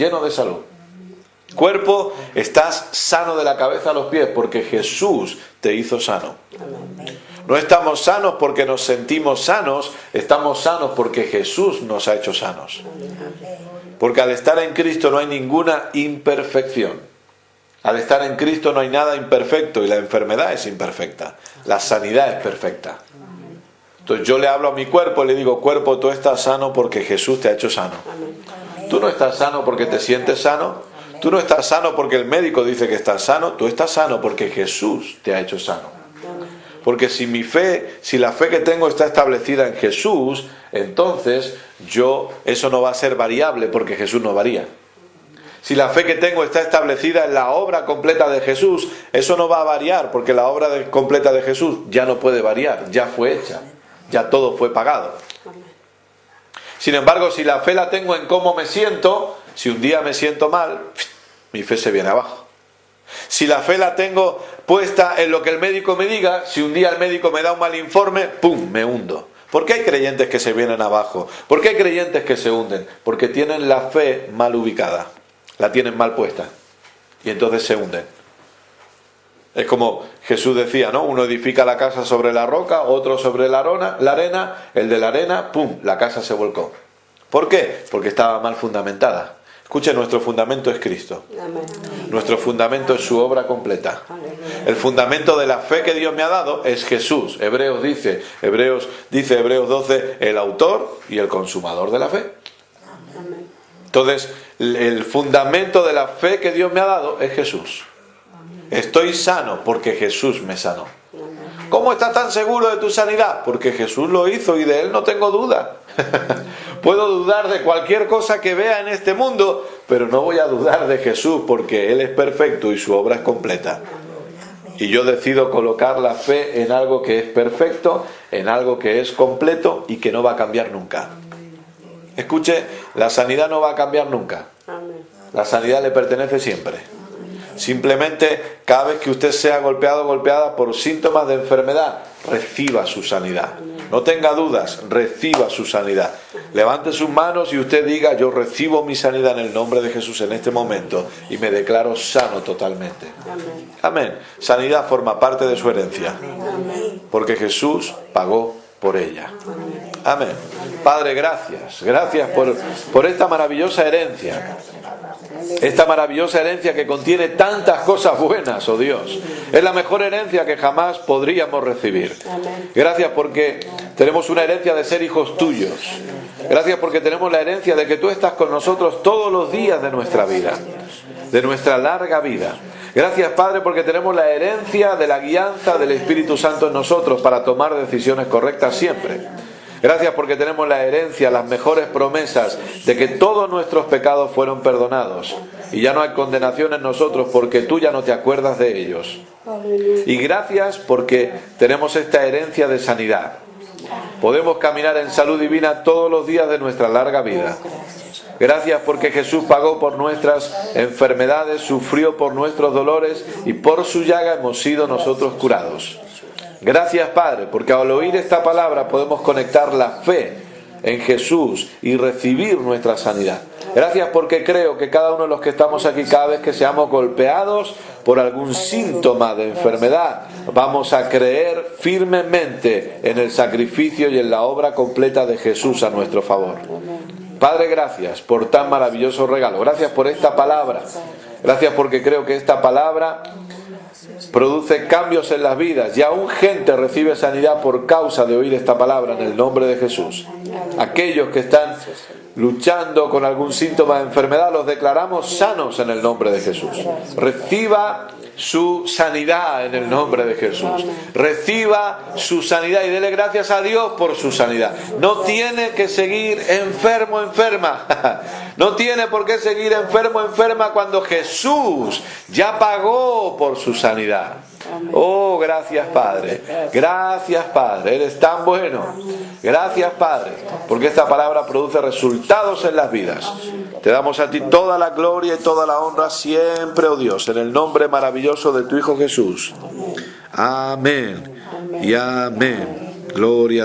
Cuerpo, estás sano de la cabeza a los pies porque Jesús te hizo sano. No estamos sanos porque nos sentimos sanos, estamos sanos porque Jesús nos ha hecho sanos. Porque al estar en Cristo no hay ninguna imperfección. Al estar en Cristo no hay nada imperfecto y la enfermedad es imperfecta. La sanidad es perfecta. Entonces yo le hablo a mi cuerpo y le digo, cuerpo, tú estás sano porque Jesús te ha hecho sano. Tú no estás sano porque te sientes sano. Tú no estás sano porque el médico dice que estás sano. Tú estás sano porque Jesús te ha hecho sano. Porque si la fe que tengo está establecida en Jesús, entonces eso no va a ser variable porque Jesús no varía. Si la fe que tengo está establecida en la obra completa de Jesús, eso no va a variar porque la obra completa de Jesús ya no puede variar, ya fue hecha, ya todo fue pagado. Sin embargo, si la fe la tengo en cómo me siento, si un día me siento mal, mi fe se viene abajo. Si la fe la tengo puesta en lo que el médico me diga, si un día el médico me da un mal informe, ¡pum!, me hundo. ¿Por qué hay creyentes que se vienen abajo? ¿Por qué hay creyentes que se hunden? Porque tienen la fe mal ubicada, la tienen mal puesta y entonces se hunden. Es como Jesús decía, ¿no? Uno edifica la casa sobre la roca, otro sobre la arena, el de la arena, ¡pum!, la casa se volcó. ¿Por qué? Porque estaba mal fundamentada. Escuche, nuestro fundamento es Cristo. Nuestro fundamento es su obra completa. El fundamento de la fe que Dios me ha dado es Jesús. Hebreos 12, el autor y el consumador de la fe. Entonces, el fundamento de la fe que Dios me ha dado es Jesús. Estoy sano porque Jesús me sanó. ¿Cómo estás tan seguro de tu sanidad? Porque Jesús lo hizo y de Él no tengo duda. Puedo dudar de cualquier cosa que vea en este mundo, pero no voy a dudar de Jesús porque Él es perfecto y su obra es completa. Y yo decido colocar la fe en algo que es perfecto, en algo que es completo y que no va a cambiar nunca. Escuche, la sanidad no va a cambiar nunca. La sanidad le pertenece siempre. Simplemente, cada vez que usted sea golpeado o golpeada por síntomas de enfermedad, reciba su sanidad. No tenga dudas, reciba su sanidad. Levante sus manos y usted diga: yo recibo mi sanidad en el nombre de Jesús en este momento y me declaro sano totalmente. Amén. Sanidad forma parte de su herencia, porque Jesús pagó por ella. Amén. Padre, gracias. Gracias por esta maravillosa herencia. Esta maravillosa herencia que contiene tantas cosas buenas, oh Dios. Es la mejor herencia que jamás podríamos recibir. Gracias porque tenemos una herencia de ser hijos tuyos. Gracias porque tenemos la herencia de que tú estás con nosotros todos los días de nuestra vida, de nuestra larga vida. Gracias, Padre, porque tenemos la herencia de la guianza del Espíritu Santo en nosotros para tomar decisiones correctas siempre. Gracias porque tenemos la herencia, las mejores promesas de que todos nuestros pecados fueron perdonados y ya no hay condenación en nosotros porque tú ya no te acuerdas de ellos. Y gracias porque tenemos esta herencia de sanidad. Podemos caminar en salud divina todos los días de nuestra larga vida. Gracias porque Jesús pagó por nuestras enfermedades, sufrió por nuestros dolores y por su llaga hemos sido nosotros curados. Gracias, Padre, porque al oír esta palabra podemos conectar la fe en Jesús y recibir nuestra sanidad. Gracias porque creo que cada uno de los que estamos aquí, cada vez que seamos golpeados por algún síntoma de enfermedad, vamos a creer firmemente en el sacrificio y en la obra completa de Jesús a nuestro favor. Padre, gracias por tan maravilloso regalo. Gracias por esta palabra. Gracias porque creo que esta palabra produce cambios en las vidas y aún gente recibe sanidad por causa de oír esta palabra en el nombre de Jesús. Aquellos que están luchando con algún síntoma de enfermedad los declaramos sanos en el nombre de Jesús. Reciba su sanidad en el nombre de Jesús. Reciba su sanidad y dele gracias a Dios por su sanidad. No tiene que seguir enfermo, enferma. No tiene por qué seguir enfermo, enferma cuando Jesús ya pagó por su sanidad. Oh, gracias, Padre. Gracias, Padre. Eres tan bueno. Gracias, Padre, porque esta palabra produce resultados en las vidas. Te damos a ti toda la gloria y toda la honra siempre, oh Dios, en el nombre maravilloso de tu Hijo Jesús. Amén y amén. Gloria a Dios.